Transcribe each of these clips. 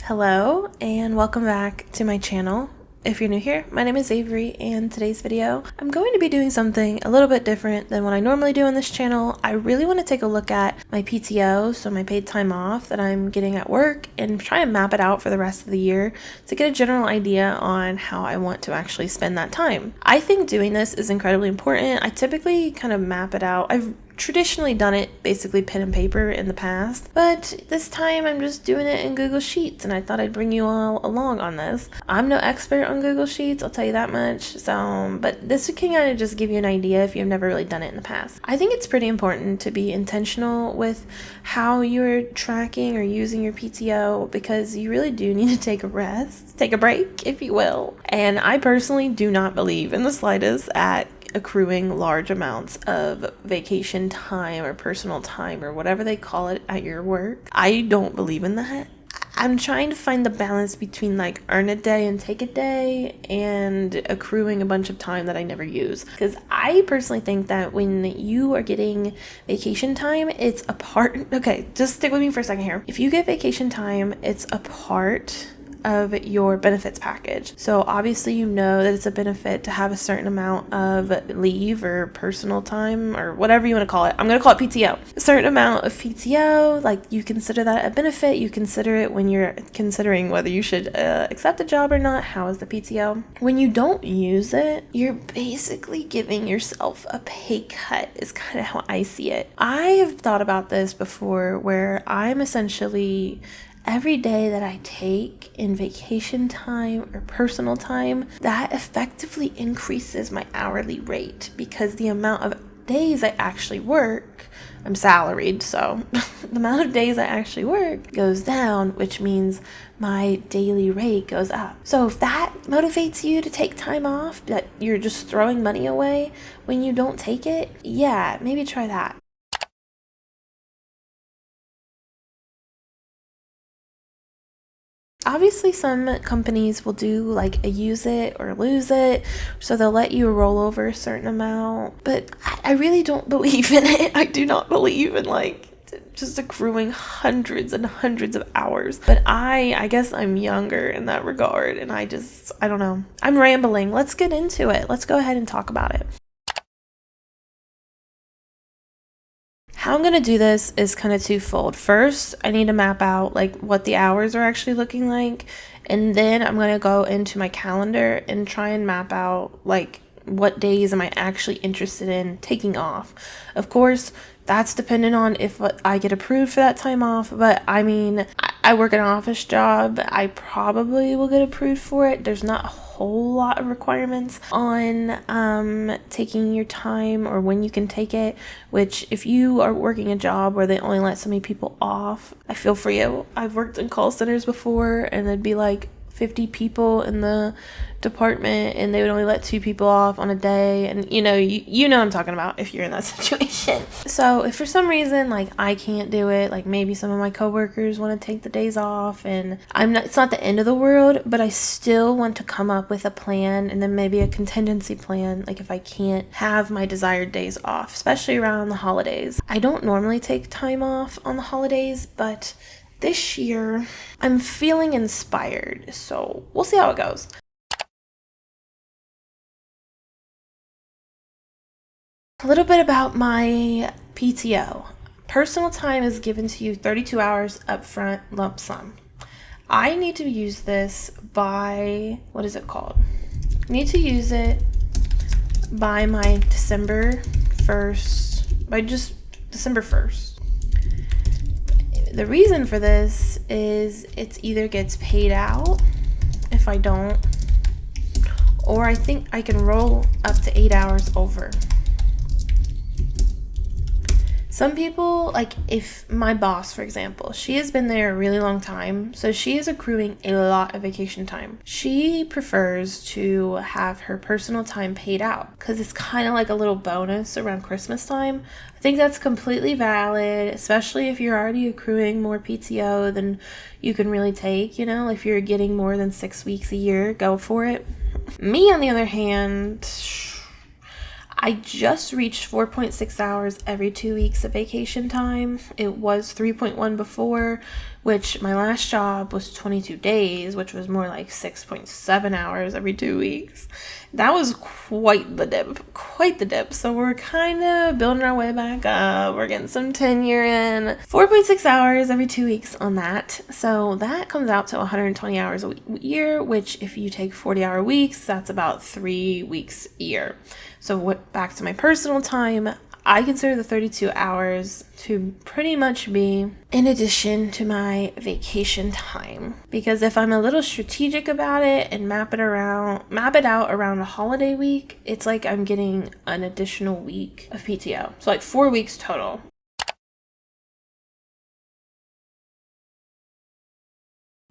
Hello and welcome back to my channel. If you're new here, my name is Avery, and today's video, I'm going to be doing something a little bit different than what I normally do on this channel. I really want to take a look at my PTO, so my paid time off that I'm getting at work, and try and map it out for the rest of the year to get a general idea on how I want to actually spend that time. I think doing this is incredibly important. I typically kind of map it out. I've traditionally done it basically pen and paper in the past, but this time I'm just doing it in Google Sheets, and I thought I'd bring you all along on this. I'm no expert on Google Sheets, I'll tell you that much, so but this can kind of just give you an idea if you've never really done it in the past. I think it's pretty important to be intentional with how you're tracking or using your PTO, because you really do need to take a rest, take a break, if you will. And I personally do not believe in the slightest at accruing large amounts of vacation time or personal time or whatever they call it at your work. I don't believe in that. I'm trying to find the balance between like earn a day and take a day and accruing a bunch of time that I never use. Because I personally think that when you are getting vacation time, it's a part. Okay, just stick with me for a second here. If you get vacation time, it's a part of your benefits package. So obviously you know that it's a benefit to have a certain amount of leave or personal time or whatever you want to call it. I'm going to call it PTO. A certain amount of PTO, like you consider that a benefit. You consider it when you're considering whether you should accept a job or not. How is the PTO? When you don't use it, you're basically giving yourself a pay cut is kind of how I see it. I have thought about this before where I'm essentially every day that I take in vacation time or personal time, that effectively increases my hourly rate, because the amount of days I actually work, I'm salaried, so the amount of days I actually work goes down, which means my daily rate goes up. So if that motivates you to take time off, that you're just throwing money away when you don't take it, yeah, maybe try that. Obviously, some companies will do like a use it or lose it, so they'll let you roll over a certain amount, but I really don't believe in it. I do not believe in like just accruing hundreds and hundreds of hours. But I guess I'm younger in that regard, and I don't know. I'm rambling. Let's get into it. Let's go ahead and talk about it. How I'm going to do this is kind of twofold. First, I need to map out like what the hours are actually looking like. And then I'm going to go into my calendar and try and map out like what days am I actually interested in taking off. Of course, that's dependent on if I get approved for that time off. But I mean, I work an office job. I probably will get approved for it. There's not a whole lot of requirements on taking your time or when you can take it, which if you are working a job where they only let so many people off, I feel for you. I've worked in call centers before, and there'd be like 50 people in the department, and they would only let 2 people off on a day, and you know I'm talking about if you're in that situation. So if for some reason like I can't do it, like maybe some of my coworkers want to take the days off, and it's not the end of the world, but I still want to come up with a plan, and then maybe a contingency plan, like if I can't have my desired days off, especially around the holidays. I don't normally take time off on the holidays, but this year I'm feeling inspired, so we'll see how it goes. A little bit about my PTO. Personal time is given to you 32 hours upfront lump sum. I need to use this by, what is it called? I need to use it by my December 1st. The reason for this is it either gets paid out if I don't, or I think I can roll up to 8 hours over. Some people, like if my boss, for example, she has been there a really long time, so she is accruing a lot of vacation time. She prefers to have her personal time paid out because it's kind of like a little bonus around Christmas time. I think that's completely valid, especially if you're already accruing more PTO than you can really take. If you're getting more than 6 weeks a year, go for it. Me, on the other hand, I just reached 4.6 hours every 2 weeks of vacation time. It was 3.1 before, which my last job was 22 days, which was more like 6.7 hours every 2 weeks. That was quite the dip. So we're kind of building our way back up. We're getting some tenure in. 4.6 hours every 2 weeks on that. So that comes out to 120 hours a year, which if you take 40-hour weeks, that's about 3 weeks a year. So back to my personal time, I consider the 32 hours to pretty much be in addition to my vacation time. Because if I'm a little strategic about it and map it out around a holiday week, it's like I'm getting an additional week of PTO. So like 4 weeks total.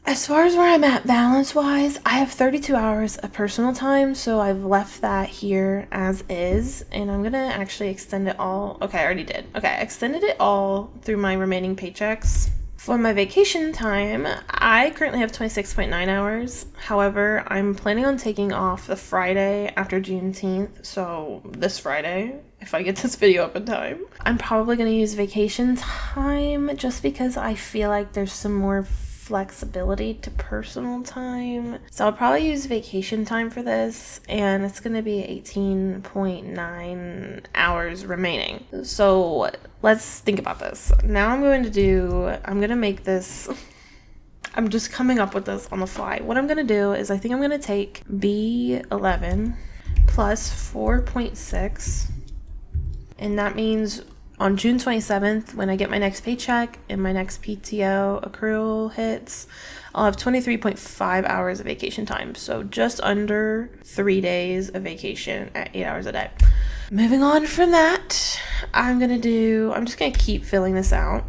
As far as where I'm at balance-wise, I have 32 hours of personal time, so I've left that here as is, and I'm gonna actually extend it all. Okay, I already did. Okay, I extended it all through my remaining paychecks. For my vacation time, I currently have 26.9 hours. However, I'm planning on taking off the Friday after Juneteenth, so this Friday, if I get this video up in time. I'm probably gonna use vacation time just because I feel like there's some more flexibility to personal time. So I'll probably use vacation time for this, and it's going to be 18.9 hours remaining. So let's think about this. Now I'm going to make this, I'm just coming up with this on the fly. What I'm going to do is I think I'm going to take B11 plus 4.6, and that means on June 27th, when I get my next paycheck and my next PTO accrual hits, I'll have 23.5 hours of vacation time. So just under 3 days of vacation at 8 hours a day. Moving on from that, I'm just going to keep filling this out.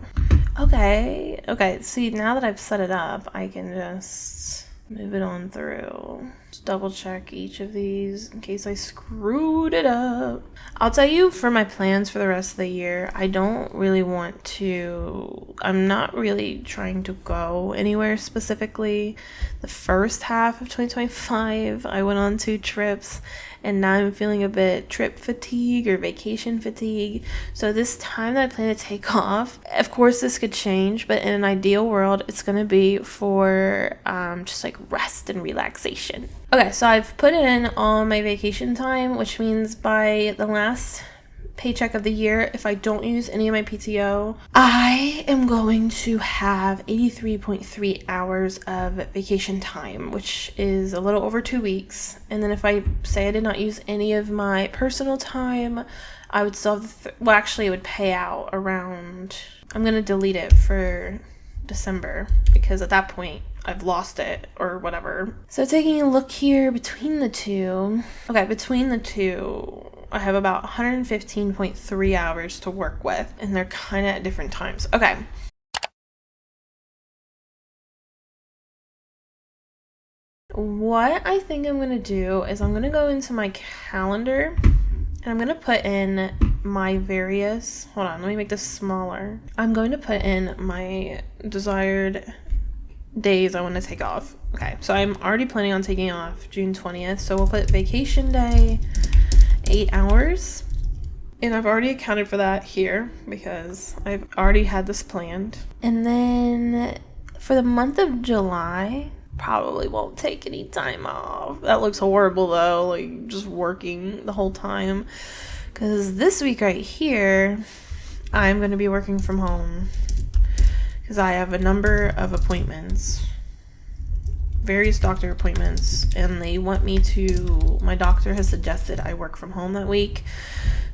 Okay. See, now that I've set it up, I can just move it on through. Just double check each of these in case I screwed it up. I'll tell you, for my plans for the rest of the year, I'm not really trying to go anywhere specifically. The first half of 2025, I went on 2 trips, and now I'm feeling a bit trip fatigue or vacation fatigue. So this time that I plan to take off, of course this could change, but in an ideal world, it's going to be for just like rest and relaxation. Okay, so I've put in all my vacation time, which means by the last paycheck of the year, if I don't use any of my PTO, I am going to have 83.3 hours of vacation time, which is a little over 2 weeks. And then if I say I did not use any of my personal time, I would still have it would pay out around, I'm going to delete it for December, because at that point I've lost it or whatever. So taking a look here between the two, I have about 115.3 hours to work with, and they're kind of at different times. Okay. What I think I'm going to do is I'm going to go into my calendar, and I'm going to put in my various, hold on, let me make this smaller. I'm going to put in my desired days I want to take off. Okay, so I'm already planning on taking off June 20th, so we'll put vacation day, 8 hours, and I've already accounted for that here because I've already had this planned. And then for the month of July, probably won't take any time off. That looks horrible though, like just working the whole time, because this week right here I'm going to be working from home because I have a number of appointments, various doctor appointments, and they want me to, my doctor has suggested I work from home that week.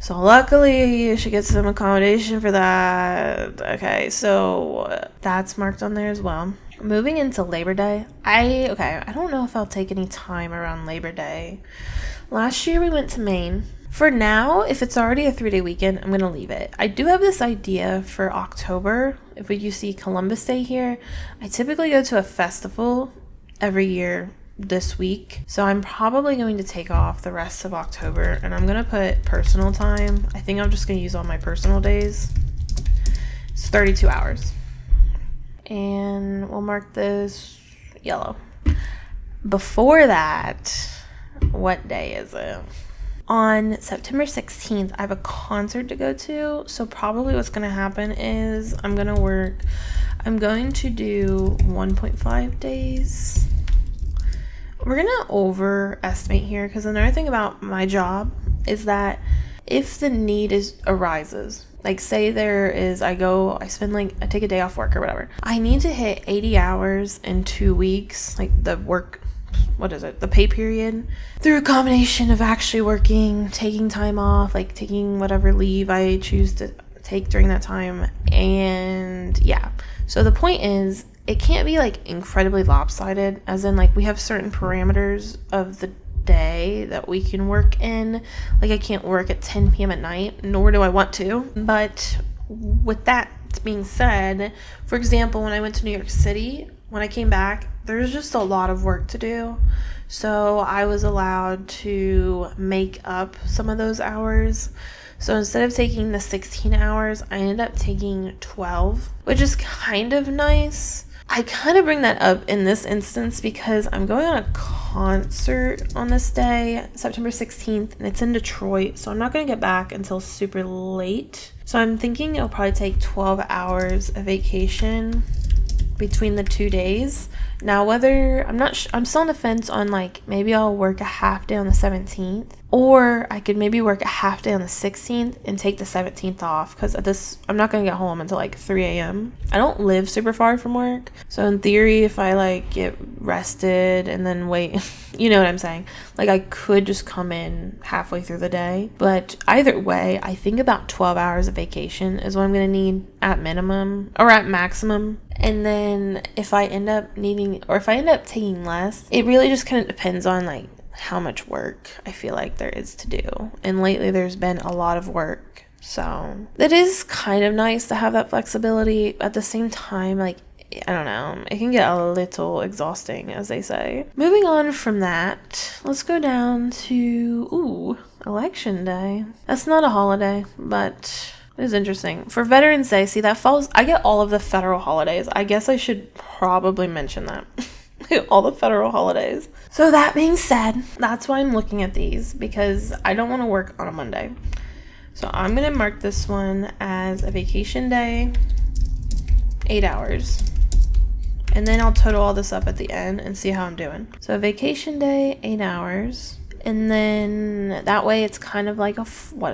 So luckily I should get some accommodation for that. Okay, so that's marked on there as well. Moving into Labor Day, I don't know if I'll take any time around Labor Day. Last year we went to Maine. For now, if it's already a 3-day weekend, I'm going to leave it. I do have this idea for October. If you see Columbus Day here, I typically go to a festival every year this week. So I'm probably going to take off the rest of October, and I'm going to put personal time. I think I'm just going to use all my personal days. It's 32 hours. And we'll mark this yellow. Before that, what day is it? On September 16th, I have a concert to go to, so probably what's going to happen is I'm going to work I'm going to do 1.5 days. We're gonna overestimate here, because another thing about my job is that if the need arises, like say there is, I take a day off work or whatever, I need to hit 80 hours in 2 weeks, like the pay period, through a combination of actually working, taking time off, like taking whatever leave I choose to take during that time. And yeah, so the point is, it can't be like incredibly lopsided, as in like we have certain parameters of the day that we can work in. Like I can't work at 10 p.m. at night, nor do I want to. But with that being said, for example, when I went to New York City, when I came back, there's just a lot of work to do. So I was allowed to make up some of those hours. So instead of taking the 16 hours, I ended up taking 12, which is kind of nice. I kind of bring that up in this instance because I'm going on a concert on this day, September 16th, and it's in Detroit, so I'm not going to get back until super late. So I'm thinking it'll probably take 12 hours of vacation between the 2 days. Now, whether I'm still on the fence on like maybe I'll work a half day on the 17th, or I could maybe work a half day on the 16th and take the 17th off, because I'm not going to get home until like 3 a.m. I don't live super far from work, so in theory, if I like get rested and then wait, you know what I'm saying, like I could just come in halfway through the day. But either way, I think about 12 hours of vacation is what I'm going to need at minimum or at maximum. And then if I end up taking less, it really just kind of depends on like how much work I feel like there is to do. And lately there's been a lot of work. So it is kind of nice to have that flexibility. At the same time, like, I don't know, it can get a little exhausting, as they say. Moving on from that, let's go down to, Election Day. That's not a holiday, but it is interesting. For Veterans Day, see, I get all of the federal holidays. I guess I should probably mention that. All the federal holidays. So that being said, that's why I'm looking at these, because I don't want to work on a Monday. So I'm going to mark this one as a vacation day, 8 hours. And then I'll total all this up at the end and see how I'm doing. So vacation day, 8 hours. And then that way it's kind of like 4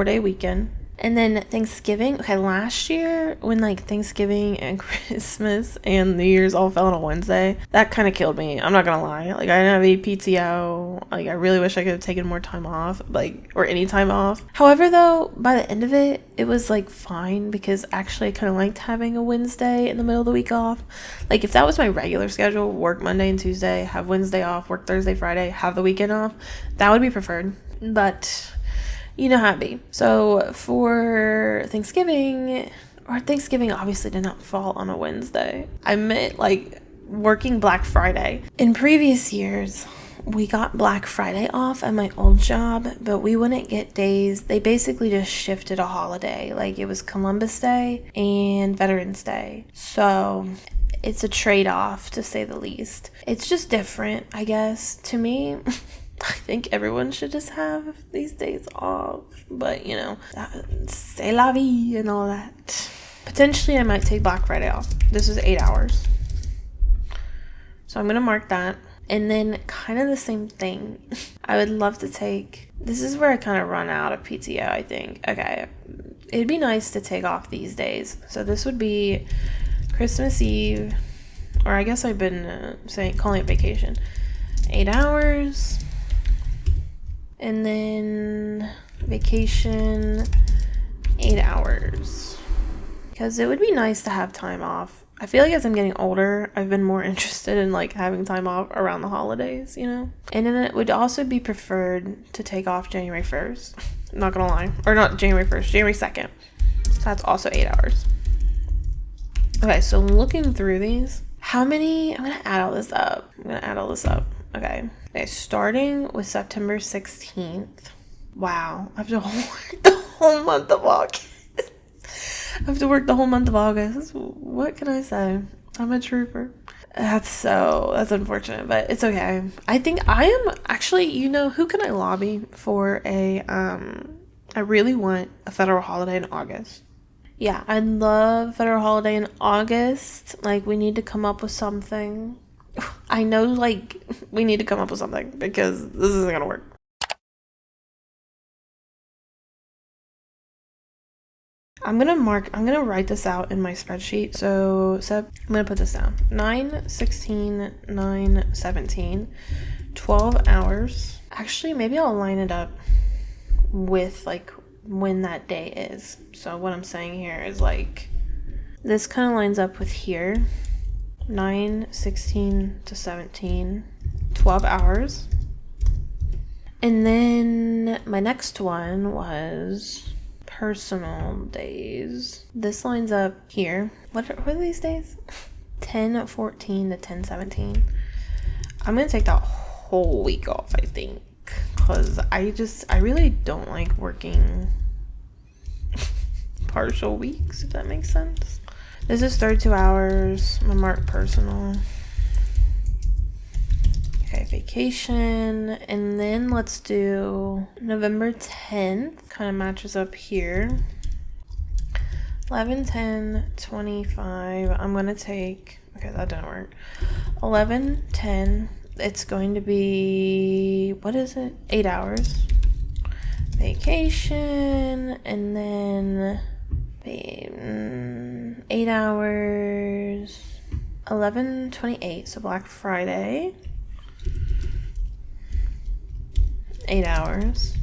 day weekend. And then Thanksgiving. Okay, last year when like Thanksgiving and Christmas and New Year's all fell on a Wednesday, that kind of killed me. I'm not gonna lie. Like I didn't have any PTO. Like I really wish I could have taken more time off, or any time off. However, though, by the end of it, it was like fine, because actually I kind of liked having a Wednesday in the middle of the week off. Like if that was my regular schedule, work Monday and Tuesday, have Wednesday off, work Thursday, Friday, have the weekend off, that would be preferred. But you know how it be. So for Thanksgiving obviously did not fall on a Wednesday. I meant like working Black Friday. In previous years, we got Black Friday off at my old job, but we wouldn't get days. They basically just shifted a holiday. Like it was Columbus Day and Veterans Day. So it's a trade-off, to say the least. It's just different, I guess, to me. I think everyone should just have these days off, but you know, c'est la vie and all that. Potentially I might take Black Friday off. This is 8 hours. So I'm going to mark that. And then kind of the same thing. I would love to this is where I kind of run out of PTO, I think. Okay. It'd be nice to take off these days. So this would be Christmas Eve, or I guess I've been calling it vacation. 8 hours. And then vacation, 8 hours. Because it would be nice to have time off. I feel like as I'm getting older, I've been more interested in like having time off around the holidays, you know? And then it would also be preferred to take off January 1st. I'm not gonna lie. Or not January 1st, January 2nd. So that's also 8 hours. Okay, so looking through these, I'm gonna add all this up. Okay, starting with September 16th. Wow, I have to work the whole month of August. What can I say? I'm a trooper. That's unfortunate, but it's okay. I think I am actually, who can I lobby for I really want a federal holiday in August. Yeah, I'd love federal holiday in August. Like, we need to come up with something. I know, like, we need to come up with something because this isn't gonna work. I'm gonna write this out in my spreadsheet. So I'm gonna put this down. 9/16, 9/17, 12 hours. Actually, maybe I'll line it up with like when that day is. So what I'm saying here is like, this kind of lines up with here. 9/16 to 17, 12 hours. And then my next one was personal days. This lines up here. What are these days? 10/14 to 10/17. I'm gonna take that whole week off, I think, because I really don't like working partial weeks, if that makes sense. This is 32 hours. I'm gonna mark personal. Okay, vacation. And then let's do November 10th. Kind of matches up here. 11/10/25. I'm gonna take, okay, that didn't work. 11/10. It's going to be, what is it? 8 hours. Vacation. And then 8 hours. 11/28. So Black Friday. 8 hours.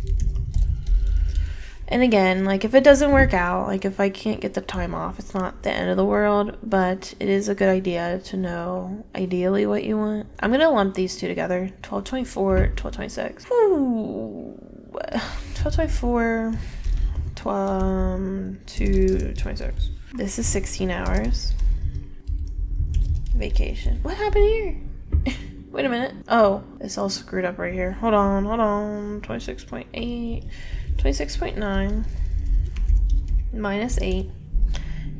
And again, like, if it doesn't work out, like if I can't get the time off, it's not the end of the world, but it is a good idea to know ideally what you want. I'm gonna lump these two together. 12/24, 12/26. 12/24, 2/26. This is 16 hours. Vacation. What happened here? Wait a minute. Oh, it's all screwed up right here. Hold on. 26.8, 26.9, minus 8,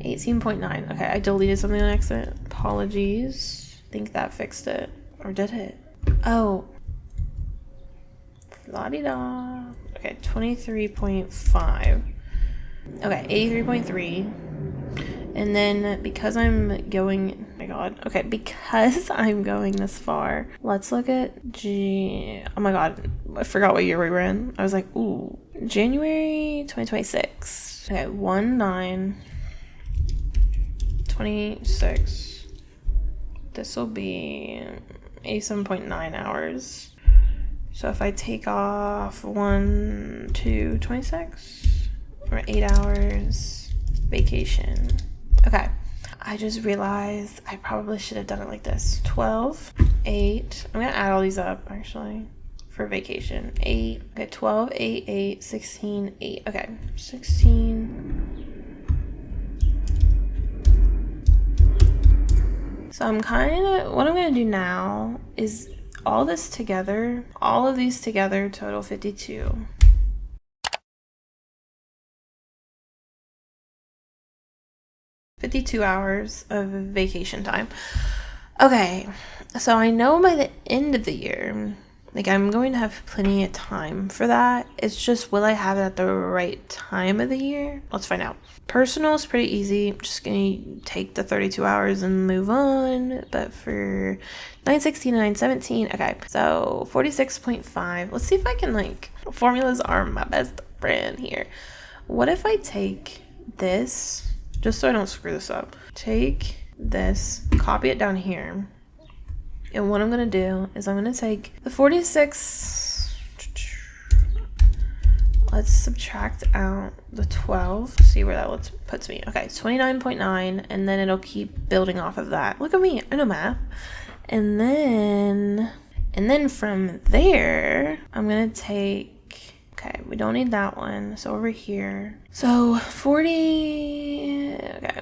18.9. Okay, I deleted something on accident. Apologies. I think that fixed it. Or did it? Oh. La-di-da. Okay, 23.5. Okay, 83.3. And then because I'm going, oh my god, okay, because I'm going this far, let's look at oh my god, I forgot what year we were in. I was like, ooh, January 2026. Okay, 1/9/26. This will be 87.9 hours. So if I take off 1/2/26, or 8 hours, vacation. Okay, I just realized I probably should have done it like this. 12, 8. I'm gonna add all these up actually for vacation. 8. Okay, 12, 8, 8, 16, 8. Okay, 16. So what I'm gonna do now is all this together, all of these together total 52. 52 hours of vacation time. Okay, so I know by the end of the year, like, I'm going to have plenty of time for that. It's just, will I have it at the right time of the year? Let's find out. Personal is pretty easy. I'm just gonna take the 32 hours and move on. But for 9/16, 9/17, okay, so 46.5. Let's see if I can, like, formulas are my best friend here. What if I take this, just so I don't screw this up, take this, copy it down here, and what I'm going to do is I'm going to take the 46, let's subtract out the 12, see where that puts me. Okay, 29.9, and then it'll keep building off of that. Look at me, I know math. And then from there, I'm going to take, okay, we don't need that one. So over here. So 40, okay.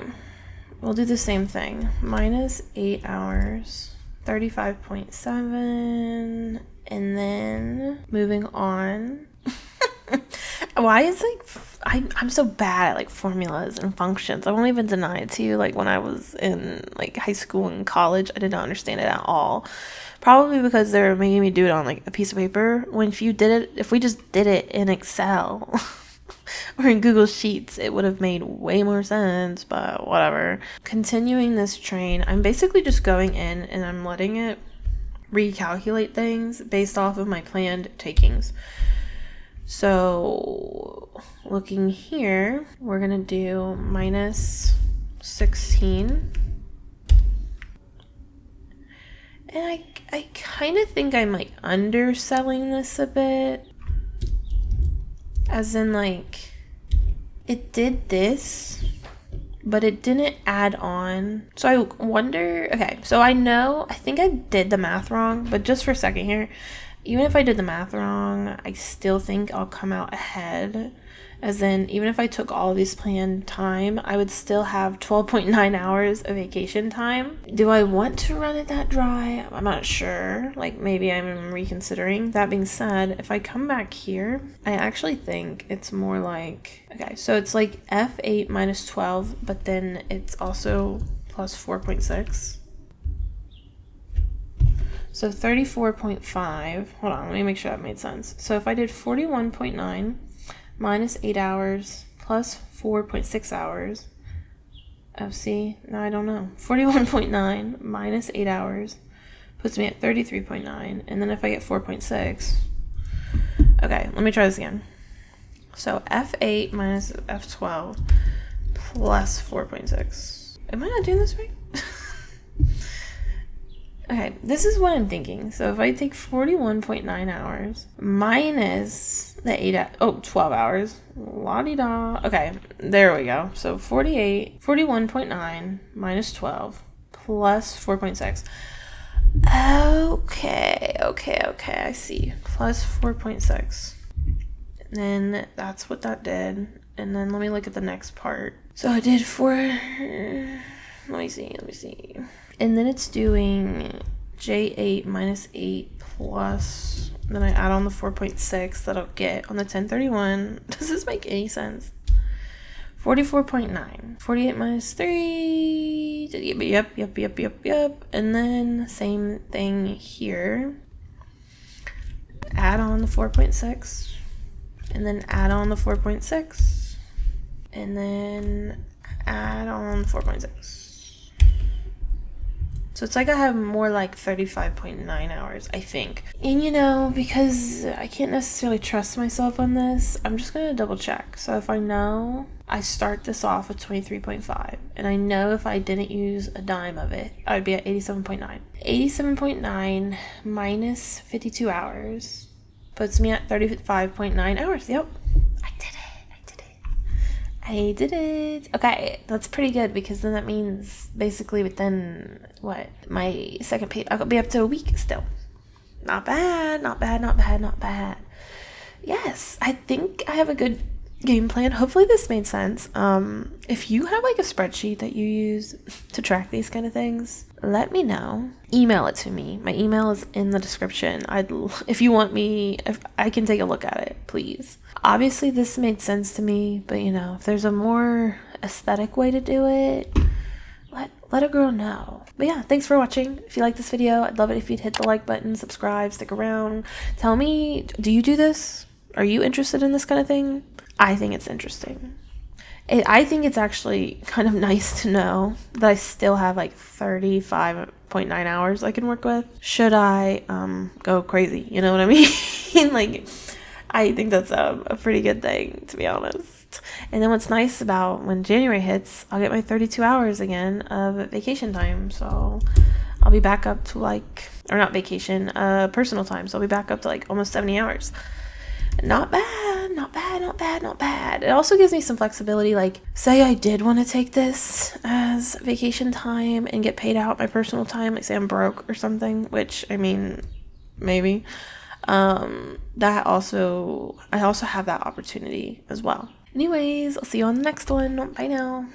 We'll do the same thing. Minus 8 hours, 35.7. And then moving on. Why is, like, I'm so bad at, like, formulas and functions. I won't even deny it to you. Like, when I was in, like, high school and college, I did not understand it at all. Probably because they're making me do it on, like, a piece of paper. When if we just did it in Excel, or in Google Sheets, it would have made way more sense, but whatever. Continuing this train, I'm basically just going in and I'm letting it recalculate things based off of my planned takings. So looking here, we're gonna do minus 16. And I kind of think I'm like underselling this a bit. As in, like, it did this, but it didn't add on. So I wonder, okay, so I think I did the math wrong, but just for a second here, even if I did the math wrong, I still think I'll come out ahead. As in, even if I took all of these planned time, I would still have 12.9 hours of vacation time. Do I want to run it that dry? I'm not sure. Like, maybe I'm reconsidering. That being said, if I come back here, I actually think it's more like, okay, so it's like F8 minus 12, but then it's also plus 4.6. So 34.5. Hold on, let me make sure that made sense. So if I did 41.9 minus 8 hours plus 4.6 hours. Oh, see, now I don't know. 41.9 minus 8 hours puts me at 33.9. And then if I get 4.6, okay, let me try this again. So F8 minus F12 plus 4.6. Am I not doing this right? Okay, this is what I'm thinking. So if I take 41.9 hours minus the 12 hours. La-di-da. Okay, there we go. So 41.9 minus 12 plus 4.6. Okay, I see. Plus 4.6. And then that's what that did. And then let me look at the next part. So I did let me see. And then it's doing J8 minus 8 plus, then I add on the 4.6 that I'll get on the 1031. Does this make any sense? 44.9. 48 minus 3. Yep. And then same thing here. Add on the 4.6. And then add on the 4.6. And then add on 4.6. So it's like I have more like 35.9 hours, I think. And because I can't necessarily trust myself on this, I'm just going to double check. So if I know I start this off with 23.5, and I know if I didn't use a dime of it, I would be at 87.9. 87.9 minus 52 hours puts me at 35.9 hours. Yep, I did it. Okay, that's pretty good because then that means basically within my second pay, I'll be up to a week still. Not bad. Yes, I think I have a good game plan. Hopefully this made sense. If you have like a spreadsheet that you use to track these kind of things, let me know. Email it to me. My email is in the description. If you want me, if I can take a look at it, please. Obviously this made sense to me, but if there's a more aesthetic way to do it, let a girl know. But yeah, thanks for watching. If you like this video, I'd love it if you'd hit the like button, subscribe, stick around. Tell me, do you do this? Are you interested in this kind of thing? I think it's interesting. I think it's actually kind of nice to know that I still have like 35.9 hours I can work with. Should I go crazy? You know what I mean? Like, I think that's a pretty good thing, to be honest. And then what's nice about when January hits, I'll get my 32 hours again of vacation time. So I'll be back up to personal time. So I'll be back up to like almost 70 hours. Not bad. It also gives me some flexibility. Like, say I did want to take this as vacation time and get paid out my personal time, like say I'm broke or something, which I mean, maybe. I also have that opportunity as well. Anyways, I'll see you on the next one. Bye now.